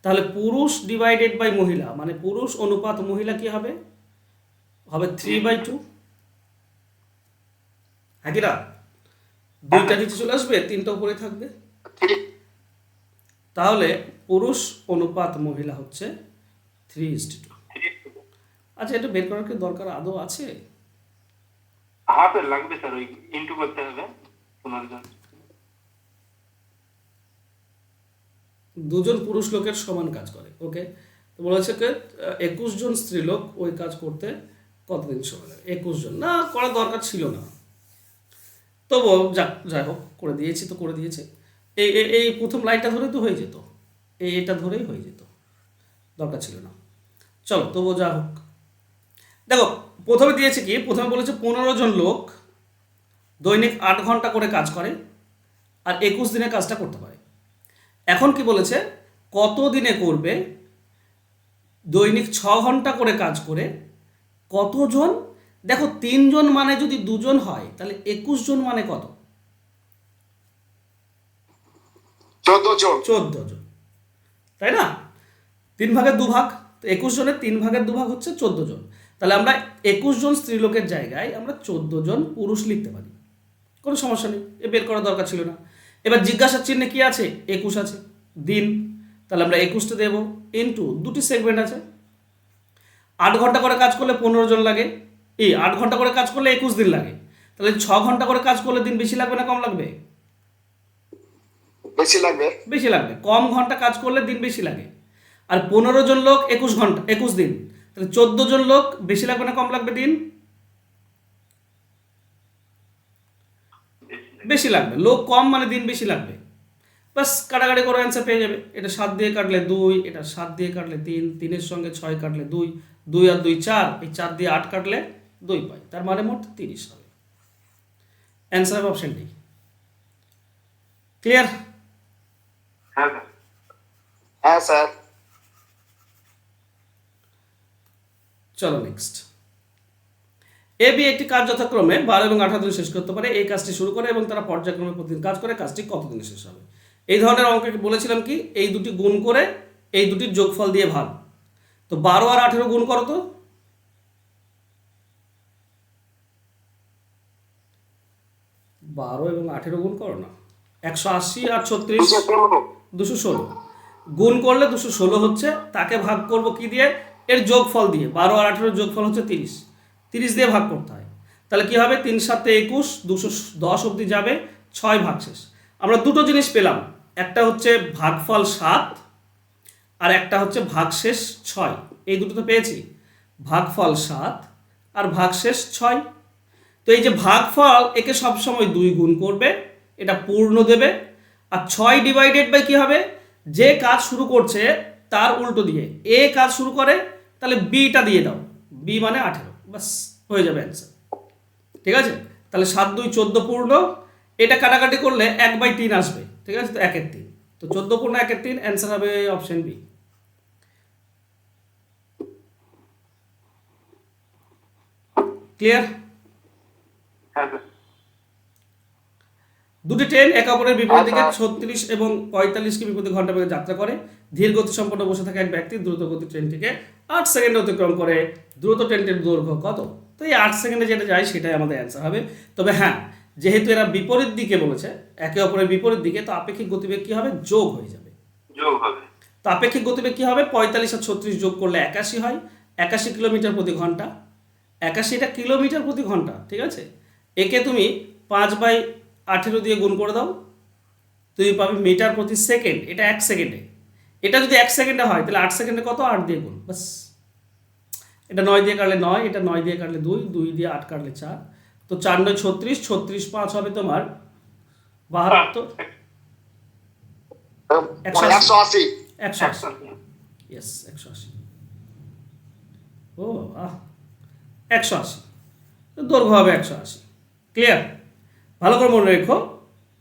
তাহলে পুরুষ ডিভাইডেড বাই মহিলা, মানে পুরুষ অনুপাত মহিলা কি হবে? হবে 3/2। হ্যাঁ কিনা? 2টা নিচে চলে আসবে, 3টা উপরে থাকবে, তাহলে পুরুষ অনুপাত মহিলা হচ্ছে 3:2। আচ্ছা এটা বের করার কি দরকার আদৌ আছে? হ্যাঁ স্যার লাগবে স্যার, ওই ইন্টু করতে হবে 15 জন। 2 জন পুরুষ লোকের সমান কাজ করে, ওকে, তো বলেছে কি 21 জন স্ত্রী লোক ওই কাজ করতে কতদিন সময় লাগে? 21 জন না করার দরকার ছিল না, তবু যাই হোক করে দিয়েছি তো করে দিয়েছে। এই এই প্রথম লাইনটা ধরেই তো হয়ে যেত, এটা ধরেই হয়ে যেত, দরকার ছিল না। চলো তবু যা হোক। দেখো প্রথমে দিয়েছে কি, প্রথমে বলেছে 15 জন লোক দৈনিক 8 ঘন্টা করে কাজ করে আর 21 দিনে কাজটা করতে পারে। এখন কি বলেছে? কত দিনে করবে? দৈনিক 6 ঘন্টা করে কাজ করে কতজন? দেখো 3 জন মানে যদি 2 জন হয়, তাহলে 21 জন মানে কত? 14 জন। 14 জন, তাই না? 3 ভাগের 2 ভাগ, তো 21 জনের 3 ভাগের 2 ভাগ হচ্ছে 14 জন। তাহলে আমরা 21 জন স্ত্রীলোকের জায়গায় আমরা 14 জন পুরুষ লিখতে পারি। কোনো সমস্যা নেই, এ বের করার দরকার ছিল না। এবার জিজ্ঞাসার চিহ্নে কি আছে? 21 আছে, দিন। তাহলে আমরা 21টা দেবো, ইনটু দুটি সেগমেন্ট আছে। 8 ঘন্টা করে কাজ করলে 15 জন লাগে, 8 ঘন্টা করে কাজ করলে 21 দিন লাগে। তাহলে 6 ঘন্টা করে কাজ করলে দিন বেশি লাগবে না কম লাগবে? বেশি লাগবে। বেশি লাগবে। কম ঘন্টা কাজ করলে দিন বেশি লাগে। আর 15 জন লোক 21 দিন, তাহলে 14 জন লোক বেশি লাগবে না কম লাগবে দিন? বেশি লাগবে। লোক কম মানে দিন বেশি লাগবে। বাস কাটাকাটি করে অ্যান্সার পেয়ে যাবে। এটা 7 দিয়ে কাটলে 2, এটা 7 দিয়ে কাটলে 3, 3-এর সঙ্গে 6 কাটলে 2, 2 আর 2 4, এই 4 দিয়ে 8 কাটলে 2 পাই, তার মানে মোট 30 হবে। অ্যান্সার হবে অপশন ডি। ক্লিয়ার? হ্যাঁ স্যার। হ্যাঁ স্যার। চলো নেক্সট। এ বি একটি কাজ যথাক্রমে 12 এবং 18 দিনে শেষ করতে পারে। এই কাজটি শুরু করে এবং তারা পর্যায়ক্রমে প্রতিদিন কাজ করে। কাজটি কতদিনে শেষ হবে? এই ধরনের অঙ্ককে বলেছিলাম কি, এই দুটি গুণ করে এই দুটির যোগফল দিয়ে ভাগ। তো 12 আর 18 গুণ করো তো। 12 এবং 18 গুণ করো না। 180 আর 36 216। গুণ করলে 216 হচ্ছে, তাকে ভাগ করব কি দিয়ে? এর যোগফল দিয়ে। 12 আর 18 যোগফল হচ্ছে 30, 30 দিয়ে ভাগ করতে হয়। তাহলে কি হবে? 3 7 21, 210 অবধি যাবে, 6 ভাগশেষ। আমরা দুটো জিনিস পেলাম, একটা হচ্ছে ভাগফল 7 আর একটা হচ্ছে ভাগশেষ 6। এই দুটো তো পেয়েছি, ভাগফল 7 আর ভাগশেষ 6। তো এই যে ভাগফল, একে সবসময় 2 গুণ করবে, এটা পূর্ণ দেবে। আর 6 ডিভাইডেড বাই কি হবে? যে কাজ শুরু করছে তার উল্টো দিয়ে এ কাজ শুরু করে, তাহলে বিটা দিয়ে দাও, বি মানে 18, বাস হয়ে যাবে অ্যান্সার। ঠিক আছে? তাহলে 7 2 14 পূর্ণ, এটা কাটাকাটি করলে 1/3 আসবে। ঠিক আছে? তো 1/3, তো 14 পূর্ণ 1/3, অ্যান্সার হবে অপশন বি। ক্লিয়ার? হ্যাঁ স্যার। দুটি ট্রেন একে অপরের বিপরীত দিকে 36 এবং 45 কিমি প্রতি ঘন্টা বেগে যাত্রা করে। ধীর গতি সম্পন্ন বসে থাকা এক ব্যক্তি দ্রুত গতি ট্রেনটিকে 8 সেকেন্ডে অতিক্রম করে। দ্রুত ট্রেনটির দৈর্ঘ্য কত? তো এই 8 সেকেন্ডে যেটা যায় সেটাই আমাদের অ্যান্সার হবে। তবে হ্যাঁ, যেহেতু এরা বিপরীত দিকে বলেছে, একে অপরের বিপরীত দিকে, তো আপেক্ষিক গতিবেগ কি হবে? যোগ হয়ে যাবে। যোগ হবে। তো আপেক্ষিক গতিবেগ কি হবে? 45 আর 36 যোগ করলে 81 হয়, 81 কিলোমিটার প্রতি ঘন্টা। 81টা কিলোমিটার প্রতি ঘন্টা। ঠিক আছে? একে তুমি 5/18 দিয়ে গুণ করে দাও, তুমি পাবে মিটার প্রতি সেকেন্ড। এটা 1 সেকেন্ডে। এটা যদি 1 সেকেন্ডে হয় তাহলে 8 সেকেন্ডে কত? 8 দিয়ে গুণ, বাস। এটা 9 দিয়ে কাটলে 9, এটা 9 দিয়ে কাটলে 2, 2 দিয়ে 8 কাটলে 4, তো 4 9 36, 36 5 হবে তোমার 72, 180। 180। ইয়েস, 180। ও বাহ, 180, তো দৈর্ঘ্য হবে 180। ক্লিয়ার? ভালো করে মনে রেখো,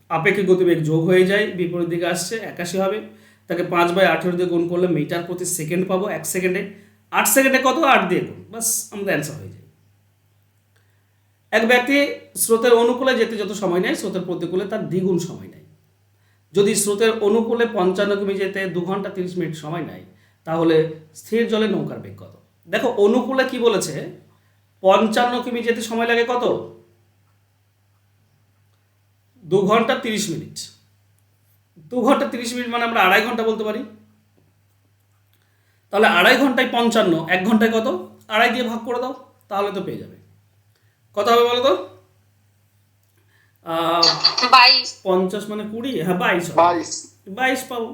আপেক্ষিক গতিবেগ যোগ হয়ে যায়, বিপরীত দিকে আসছে, 81 হবে। তাকে 5/18 দিয়ে গুণ করলে মিটার প্রতি সেকেন্ড পাবো 1 সেকেন্ডে। 8 সেকেন্ডে কত? 8 দিয়ে গুণ, বাস আমাদের অ্যান্সার হয়ে যায়। এক ব্যক্তি স্রোতের অনুকূলে যেতে যত সময় নেয়, স্রোতের প্রতিকূলে তার দ্বিগুণ সময় নেয়। যদি স্রোতের অনুকূলে 55 কিমি যেতে 2 ঘন্টা 30 মিনিট সময় নেয়, তাহলে স্থির জলে নৌকার বেগ কত? দেখো, অনুকূলে কি বলেছে? 55 কিমি যেতে সময় লাগে কত? 2 ঘন্টা 30 মিনিট। 2 ঘন্টা 30 মিনিট মানে আমরা 2.5 ঘন্টা বলতে পারি। তাহলে 2.5 ঘন্টায় 55, 1 ঘন্টায় কত? 2.5 দিয়ে ভাগ করে দাও, তাহলে তো পেয়ে যাবে। কত হবে বলো তো? 22। 50 মানে 20, হ্যাঁ 22 হবে। 22। 22 পাবো।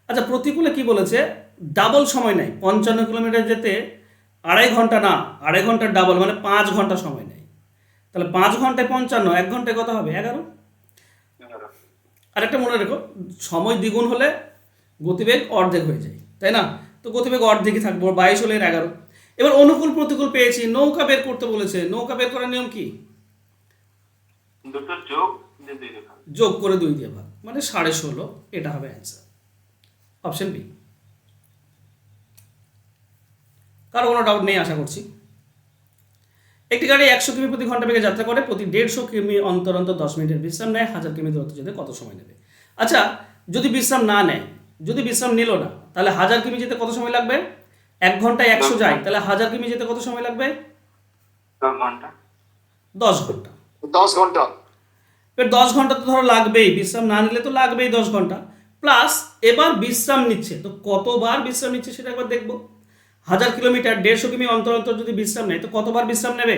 আচ্ছা, প্রতিকূলে কি বলেছে? ডাবল সময় নেয়। 55 কিলোমিটার যেতে 2.5 ঘন্টা না, 2.5 ঘন্টার ডাবল মানে 5 ঘন্টা সময় নেয়। তাহলে 5 ঘন্টায় 55, 1 ঘন্টায় কত হবে? 11। আর একটা মনে রেখো, সময় দ্বিগুণ হলে গতিবেগ অর্ধেক হয়ে যায়, তাই না? তো গতিবেগ অর্ধেকই থাকবো, 22 হলে 11। এবার অনুকূল প্রতিকূল পেয়েছি, নৌকা বের করতে বলেছে। নৌকা বের করার নিয়ম কি? দুটো যোগ দিয়ে 2 দিয়ে ভাগ। যোগ করে 2 দিয়ে ভাগ, মানে 16.5। এটা হবে অ্যান্সার, অপশন বি। কারো কোনো ডাউট নেই আশা করছি। একটি গাড়ি 100 কিমি প্রতি ঘন্টা বেগে যাত্রা করে, প্রতি 150 কিমি অন্তর অন্তর 10 মিনিটের বিশ্রাম নেয়। 1000 কিমি দূরত্ব যেতে কত সময় নেবে? আচ্ছা, যদি বিশ্রাম না নেয়, যদি বিশ্রাম নিল না, তাহলে 1000 কিমি যেতে কত সময় লাগবে? 1 ঘন্টায় 100 যায়, তাহলে 1000 কিমি যেতে কত সময় লাগবে? 10 ঘন্টা। 10 ঘন্টা। 10 ঘন্টা। এবার 10 ঘন্টা তো ধরো লাগবেই, বিশ্রাম না নিলে তো লাগবেই 10 ঘন্টা, প্লাস এবার বিশ্রাম নিচ্ছে, তো কতবার বিশ্রাম নিচ্ছে সেটা একবার দেখবো। 1000 কিলোমিটার 150 কিমি অন্তর অন্তর যদি বিশ্রাম নেয় তো কতবার বিশ্রাম নেবে?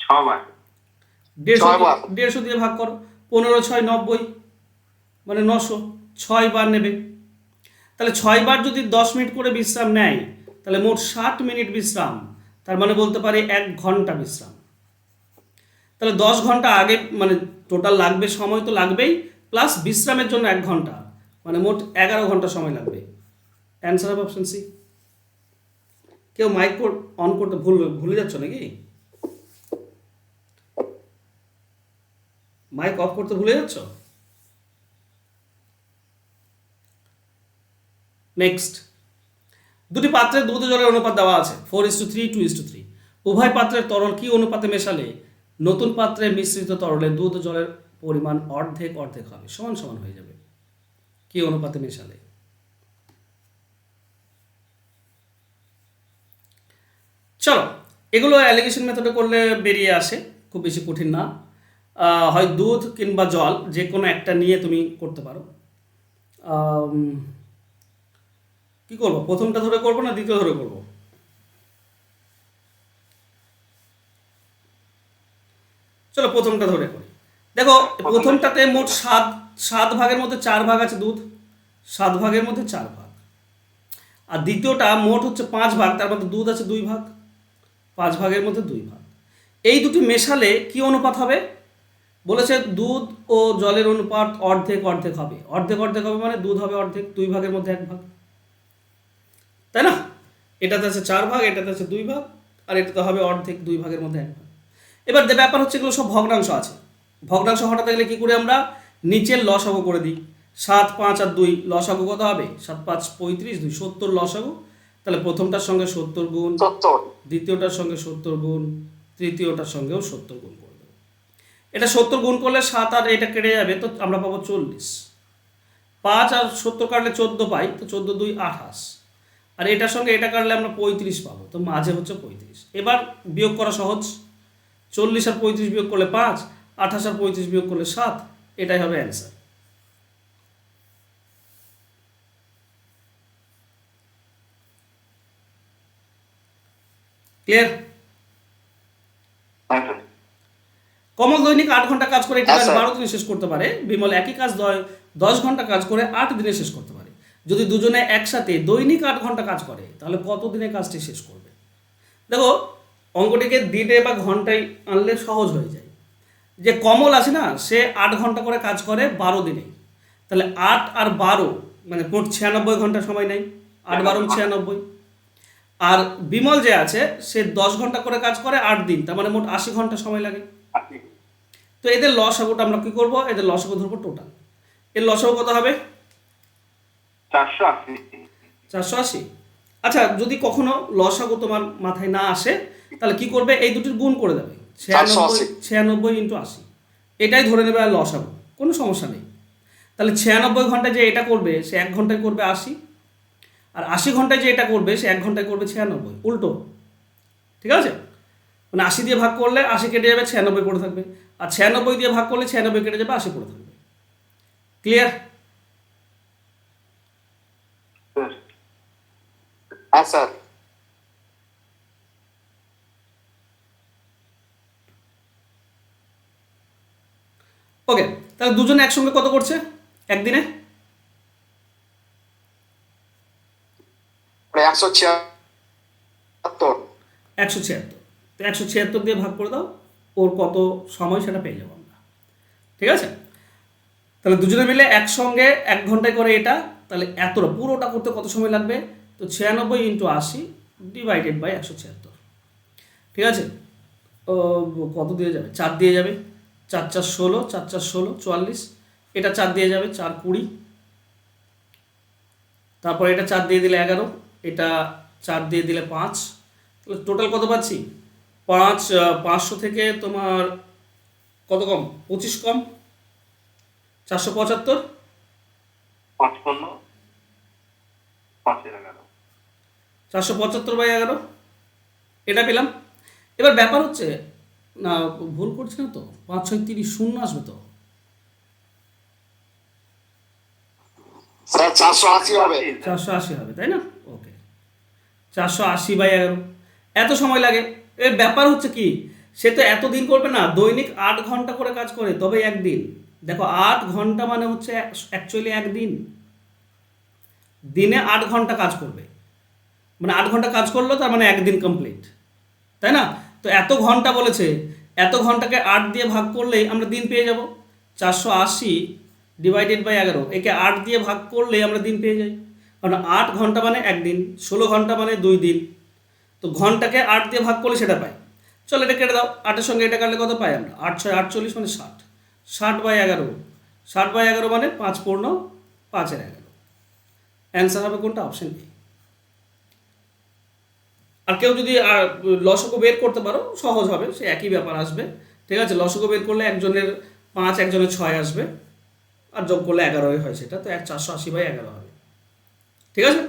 6 বার। 150 বার। 150 দিয়ে ভাগ করো, 15 6 90, মানে 900, 6 বার নেবে। তাহলে 6 বার যদি 10 মিনিট করে বিশ্রাম নেয় তাহলে মোট 60 মিনিট বিশ্রাম, তার মানে বলতে পারি 1 ঘন্টা বিশ্রাম। তাহলে 10 ঘন্টা আগে মানে টোটাল লাগবে, সময় তো লাগবেই, প্লাস বিশ্রামের জন্য 1 ঘন্টা, মানে মোট 11 ঘন্টা সময় লাগবে। অ্যান্সার হবে অপশন সি। কেউ মাইক অন করতে ভুলে যাচ্ছ নাকি? মাইক অফ করতে ভুলে যাচ্ছ? নেক্সট, দুটি পাত্রে দুধ ও জলের অনুপাত দেওয়া আছে 4:3 2:3। উভয় পাত্রের তরল কি অনুপাতে মেশালে নতুন পাত্রে মিশ্রিত তরলে দুধ ও জলের পরিমাণ অর্ধেক অর্ধেক হবে, সমান সমান হয়ে যাবে? কি অনুপাতে মেশালে? চলো, এগুলো অ্যালিগেশন মেথডে করলে বেরিয়ে আসে, খুব বেশি কঠিন না। হয় দুধ কিংবা জল যে কোনো একটা নিয়ে তুমি করতে পারো। কি করবো, প্রথমটা ধরে করবো না দ্বিতীয় ধরে করবো? চলো প্রথমটা ধরে করি। দেখো প্রথমটাতে মোট 7 ভাগের মধ্যে 4 ভাগ আছে দুধ, 7 ভাগের মধ্যে 4 ভাগ। আর দ্বিতীয়টা মোট হচ্ছে 5 ভাগ, তার মধ্যে দুধ আছে 2 ভাগ, 5 ভাগের মধ্যে 2 ভাগ। এই দুটি মেশালে কি অনুপাত হবে? বলেছে দুধ ও জলের অনুপাত অর্ধেক অর্ধেক হবে। অর্ধেক অর্ধেক হবে মানে দুধ হবে অর্ধেক, 2 ভাগের মধ্যে 1 ভাগ, তাই না? এটাতে আছে 4 ভাগ, এটাতে আছে 2 ভাগ, আর এটাতে হবে অর্ধেক, 2 ভাগের মধ্যে 1 ভাগ। এবার যে ব্যাপার হচ্ছে এগুলো সব ভগ্নাংশ আছে, ভগ্নাংশ হটাতে গেলে কি করে আমরা নিচের লসাগু করে দিই। 7 5 আর 2 লসাগু কত হবে? 7 5 35 2 70 লসাগু। তাহলে প্রথমটার সঙ্গে 70 গুণ, 70। দ্বিতীয়টার সঙ্গে 70 গুণ, তৃতীয়টার সঙ্গেও 70 গুণ করে দেবো। এটা 70 গুণ করলে 7 আর এটা কেটে যাবে, তো আমরা পাবো 40। 5 আর 70 কাটলে 14 পাই, তো 14 2 28। আর এটার সঙ্গে এটা কাটলে আমরা 35 পাবো, তো মাঝে হচ্ছে 35। এবার বিয়োগ করা সহজ, 40 আর 35 বিয়োগ করলে 5, 28 আর 35 বিয়োগ করলে 7, এটাই হবে অ্যান্সার। ক্লিয়ার? হ্যাঁ স্যার। কমল দৈনিক 8 ঘন্টা কাজ করে একটি হ্যাঁ, কাজ স্যার। 12 দিনে শেষ করতে পারে, বিমল একই কাজ 10 ঘন্টা কাজ করে 8 দিনে শেষ করতে পারে। যদি দুজনে একসাথে দৈনিক 8 ঘন্টা কাজ করে তাহলে কত দিনে কাজটি শেষ করবে? দেখো অঙ্কটিকে দিনে বা ঘন্টায় আনলে সহজ হয়ে যায়। যে কমল আছে না, সে 8 ঘন্টা করে কাজ করে 12 দিনে, তাহলে 8 আর 12 মানে মোট 96 ঘন্টা সময় নেয়, 8 12 96। আর বিমল যে আছে সে 10 ঘন্টা করে কাজ করে 8 দিন, তার মানে মোট 80 ঘন্টা সময় লাগে। আপনি তো এদের লসাগুটা আমরা কি করব? এদের লসাগু ধরবো টোটাল। এর লসাগু কত হবে? 480। 480। আচ্ছা, যদি কখনো লসাগু তোমার মাথায় না আসে তাহলে কি করবে? এই দুটির গুণ করে দেবে, 480। 96 ইন্টু 80, এটাই ধরে নেবে আর লসাগু, কোনো সমস্যা নেই। তাহলে 96 ঘন্টায় যে এটা করবে সে 1 ঘন্টায় করবে 80, আর 80 ঘন্টায় যে এটা করবে সে 1 ঘন্টায় করবে 96, উল্টো। ঠিক আছে? মানে 80 দিয়ে ভাগ করলে 80 কেটে যাবে, 96 পড়ে থাকবে, আর 96 দিয়ে ভাগ করলে 96 কেটে যাবে, 80 পড়ে থাকবে। ক্লিয়ার? স্যার হ্যাঁ স্যার। ওকে, তাহলে দুজনে একসঙ্গে কত করছে একদিনে? 176। 176। তো 176 দিয়ে ভাগ করে দাও, ওর কত সময় সেটা পেয়ে যাবো আমরা। ঠিক আছে? তাহলে দুজনে মিলে একসঙ্গে 1 ঘন্টায় করে এটা, তাহলে এতটা পুরোটা করতে কত সময় লাগবে? তো 96 ইন্টু 80 ডিভাইডেড বাই 176। ঠিক আছে? কত দিয়ে যাবে? 4 দিয়ে যাবে, 4 4 16, 4 4 16 44, এটা 4 দিয়ে যাবে, 4 20, তারপর এটা 4 দিয়ে দিলে 11, এটা 4 দিয়ে দিলে 5, তাহলে টোটাল কত পাচ্ছি? 500 থেকে তোমার কত কম? 25 কম, 475। 55 511। 475/11 এটা পেলাম। এবার ব্যাপার হচ্ছে না, ভুল করছি না তো, 5 6 30 শূন্য আসবে তো। স্যার 480 হবে। 480 হবে তাই না? ওকে, 480/11। এত সময় লাগে? এর ব্যাপার হচ্ছে কি, সে তো এত দিন করবে না, দৈনিক 8 ঘন্টা করে কাজ করে তবে একদিন। দেখো 8 ঘন্টা মানে হচ্ছে অ্যাকচুয়ালি একদিন, দিনে 8 ঘন্টা কাজ করবে, মানে 8 ঘন্টা কাজ করলো তার মানে একদিন কমপ্লিট, তাই না? তো এত ঘন্টা বলেছে, এত ঘন্টাকে 8 দিয়ে ভাগ করলেই আমরা দিন পেয়ে যাব। 480/11, একে 8 দিয়ে ভাগ করলেই আমরা দিন পেয়ে যাই, কারণ 8 ঘন্টা মানে একদিন, 16 ঘন্টা মানে 2 দিন। তো ঘন্টাকে 8 দিয়ে ভাগ করলে সেটা পাই। চলো এটা কেটে দাও, 8-এর সঙ্গে এটা কাটলে কত পাই আমরা? 8 6 48 মানে 60, 60/11, 60/11 মানে 5 পূর্ণ 5/11। অ্যান্সার হবে কোনটা? Option A. আর কেউ যদি লসগু বের করতে পারো সহজ হবে, সে একই ব্যাপার আসবে, ঠিক আছে? লসগু বের করলে একজনের 5 একজনের 6 আসবে, আর যোগ করলে 11 হয় সেটা, তো 480/11 হবে, ঠিক আছে?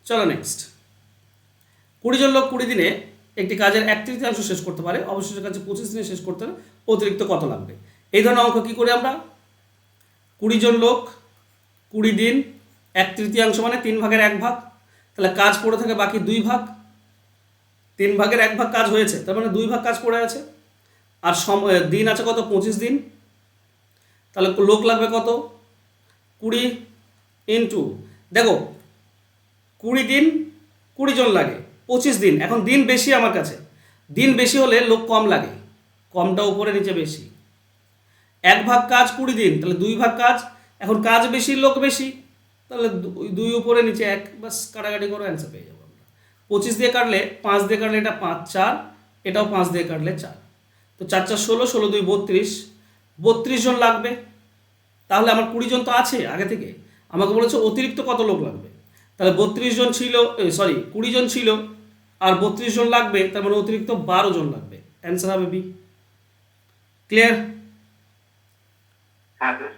চলো নেক্সট। 20 জন লোক 20 দিনে একটি কাজের 1/3 শেষ করতে পারে, অবশেষের কাছে 25 দিনে শেষ করতে হলে অতিরিক্ত কত লাগবে? এই ধরনের অঙ্ক কী করে আমরা? 20 জন লোক 20 দিন 1/3 মানে 3/1 তাহলে কাজ পড়ে থাকে বাকি 2 ভাগ, 3/1 কাজ হয়েছে, তার মানে 2 ভাগ কাজ পড়ে আছে, আর দিন আছে কত? 25 দিন। তাহলে লোক লাগবে কত? 20 ইন্টু, দেখো 20 দিন 20 জন লাগে, 25 দিন, এখন দিন বেশি আমার কাছে, দিন বেশি হলে লোক কম লাগে, কমটা উপরে নিচে বেশি। 1 ভাগ কাজ 20 দিন, তাহলে 2 ভাগ কাজ, এখন কাজ বেশি লোক বেশি, তাহলে 2 উপরে নিচে 1, বাস কাটাকাটি করে অ্যান্সার পেয়ে যাবো আমরা। 25 দিয়ে কাটলে 5 দিয়ে কাটলে এটা 5 4, এটাও 5 দিয়ে কাটলে 4, তো 4 4 16, 16 2 32, 32 জন লাগবে। তাহলে আমার 20 জন তো আছে আগে থেকে, আমাকে বলেছে অতিরিক্ত কত লোক লাগবে, তাহলে 32 জন ছিল, 20 জন ছিল আর 32 জন লাগবে, তার মানে অতিরিক্ত 12 জন লাগবে। অ্যান্সার হবে বি। ক্লিয়ার? হ্যাঁ স্যার।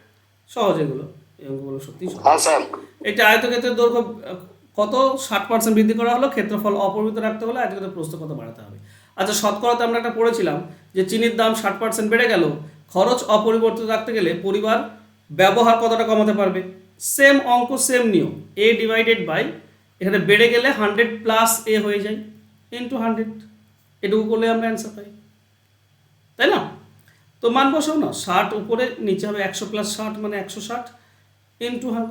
সহজ এগুলো, এই অঙ্কগুলো সত্যি সহজ। হ্যাঁ স্যার। এটা আয়তক্ষেত্রের দৈর্ঘ্য কত 60% বৃদ্ধি করা হলো, ক্ষেত্রফল অপরিবর্তিত রাখতে হলে আয়তক্ষেত্রের প্রস্থ কত বাড়াতে হবে? আচ্ছা, শতকরাতে আমরা একটা পড়েছিলাম যে চিনির দাম 60% বেড়ে গেল, খরচ অপরিবর্তিত রাখতে গেলে পরিবার ব্যবহার কতটা কমাতে পারবে? সেম অঙ্ক, সেম নিয়ম, a ডিভাইডেড বাই, এখানে বেড়ে গেলে 100 প্লাস a হয়ে যায় ইন্টু 100, এটুকু করলে আমরা অ্যান্সার পাই, তাই না? তো মান বসাও না, 60 উপরে নিচে হবে 100 প্লাস 60 মানে 160 ইন্টু 100।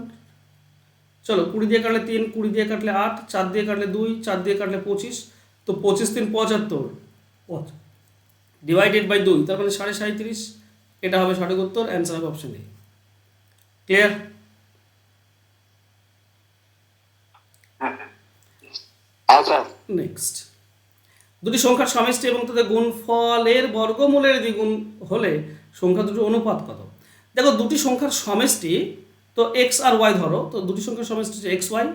চলো 20 দিয়ে কাটলে 3, 20 দিয়ে কাটলে 8, 4 দিয়ে কাটলে 2, 4 দিয়ে কাটলে 25, তো 25 3 75 ডিভাইডেড বাই 2, তার মানে 37.5, এটা হবে সঠিক উত্তর। অ্যান্সার হবে অপশন এ। ক্লিয়ার? হ্যাঁ স্যার। হ্যাঁ স্যার। নেক্সট, দুটি সংখ্যার সমষ্টি এবং তাদের গুণফলের বর্গমূলের দ্বিগুণ হলে সংখ্যা দুটির অনুপাত কত? দেখো দুটি সংখ্যার সমষ্টি, তো এক্স আর ওয়াই ধরো, তো দুটি সংখ্যার সমষ্টি হচ্ছে এক্স ওয়াই,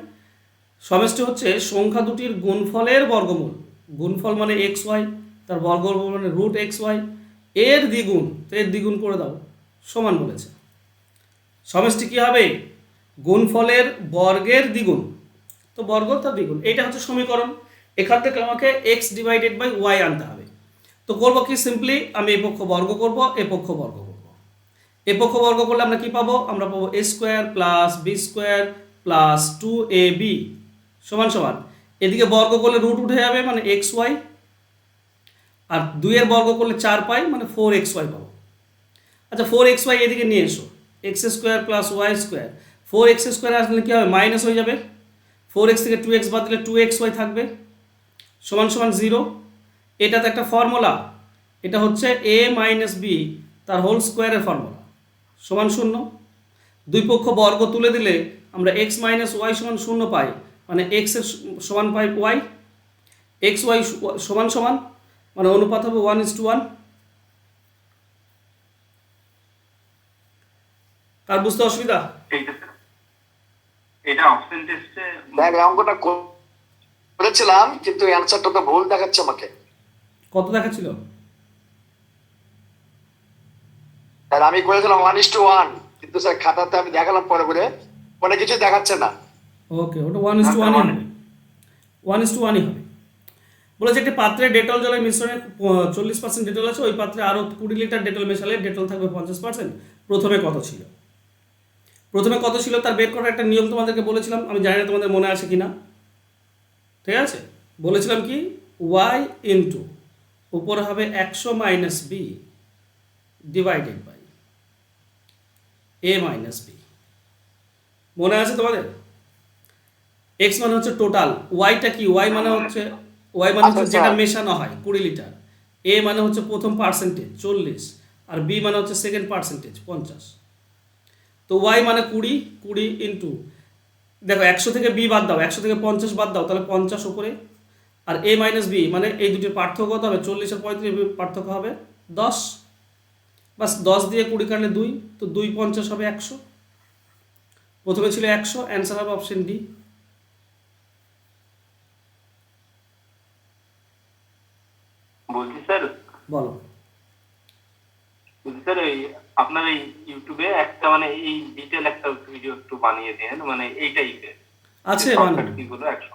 সমষ্টি হচ্ছে সংখ্যা দুটির গুণফলের বর্গমূল, গুণফল মানে এক্স ওয়াই, তার বর্গমূল মানে রুট এক্স ওয়াই, এর দ্বিগুণ, তো এর দ্বিগুণ করে দাও, সমান বলেছে। সমষ্টি কী হবে? গুণফলের বর্গের দ্বিগুণ, তো বর্গ তার দ্বিগুণ, এইটা হচ্ছে সমীকরণ। এখান থেকে আমাকে এক্স ডিভাইডেড বাই ওয়াই আনতে হবে। তো করবো কি, সিম্পলি আমি এ পক্ষ বর্গ করব, এ পক্ষ বর্গ করব। এ পক্ষ বর্গ করলে আমরা কি পাবো? আমরা পাবো a square plus B square plus 2ab সমান সমান, এদিকে বর্গ করলে রুট উঠে যাবে মানে এক্স ওয়াই, আর 2 এর বর্গ করলে 4 পাই মানে 4xy পাবো। আচ্ছা 4xy এদিকে নিয়ে এসো, X square plus Y square, 4x square আসলে কী হবে? মাইনাস হয়ে যাবে, 4x থেকে 2x বাদ দিলে 2xy থাকবে সমান সমান 0। এটা তো একটা ফর্মুলা, এটা হচ্ছে a মাইনাস বি তার হোল স্কোয়ারের ফর্মুলা সমান 0। দুই পক্ষ বর্গ তুলে দিলে আমরা x মাইনাস ওয়াই সমান 0 পাই, মানে x এর সমান পাই y, এক্স ওয়াই সমান সমান মানে অনুপাত হবে 1:1। কার বুঝতে অসুবিধা? এইটা স্যার, এটা অপশন টেস্টে দেখ অঙ্কটা করেছিলাম কিন্তু অ্যান্সারটা তো ভুল দেখাচ্ছে আমাকে। কত দেখাচ্ছিল? স্যার আমি করেছিলাম 1:1, কিন্তু স্যার খাতাতে আমি দেখালাম পরে করে মানে কিছু দেখাচ্ছে না। ওকে, ওটা 1:1 হবে, 1:1 হবে। বলেছে একটি পাত্রে ডেটল জলের মিশ্রণে 40% ডেটল আছে, ওই পাত্রে আরও 20 লিটার ডেটল মেশালে ডেটল থাকবে 50%। প্রথমে কত ছিল? প্রথমে কত ছিল তার বের করার একটা নিয়ম তোমাদেরকে বলেছিলাম, আমি জানি না তোমাদের মনে আছে কি না। ঠিক আছে, বলেছিলাম কি ওয়াই ইন্টু উপরে হবে 100 minus B divided by A minus B. মনে আছে তোমাদের? এক্স মানে হচ্ছে টোটাল, ওয়াইটা কি, ওয়াই মানে হচ্ছে আচ্ছা, যেটা স্যার। মেশানো হয় 20 লিটার, এ মানে হচ্ছে প্রথম পার্সেন্টেজ 40, আর বি মানে হচ্ছে সেকেন্ড পার্সেন্টেজ 50। তো ওয়াই মানে 20 ইন্টু, দেখো 100 থেকে বি বাদ দাও, 100 থেকে 50 বাদ দাও, তাহলে 50 উপরে, আর এ মাইনাস বি মানে এই দুটির পার্থক্য কত হবে? 40 আর 35 পার্থক্য হবে 10। বাস 10 দিয়ে 20 কাটলে 2, তো 2 50 হবে 100। প্রথমে ছিল 100, অ্যান্সার হবে অপশন ডি। বলছি স্যার, বলো। এই আপনার এই ইউটিউবে একটা মানে এই ডিটেল একটা ভিডিও একটু বানিয়ে দেন, মানে এই টাইপের আছে শর্টকাট বানানো। কিগুলো একশো